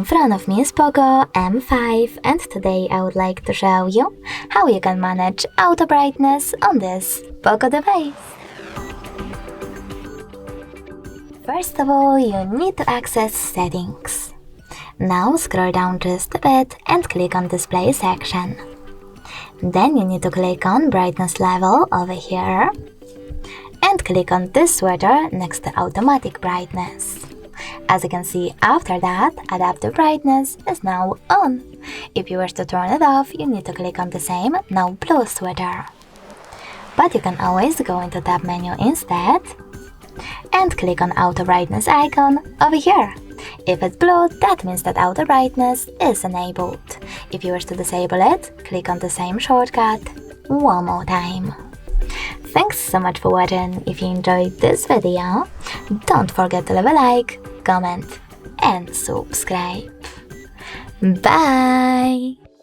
In front of me is POCO M5, and today I would like to show you how you can manage auto brightness on this POCO device. First of all, you need to access Settings. Now scroll down just a bit and click on Display section. Then you need to click on Brightness Level over here and click on this switcher next to Automatic Brightness. As you can see, after that, Adaptive Brightness is now on. If you wish to turn it off, you need to click on the same Now Blue switcher. But you can always go into Tab menu instead and click on Auto Brightness icon over here. If it's blue, that means that Auto Brightness is enabled. If you wish to disable it, click on the same shortcut one more time. Thanks so much for watching. If you enjoyed this video, don't forget to leave a like, comment and subscribe. Bye!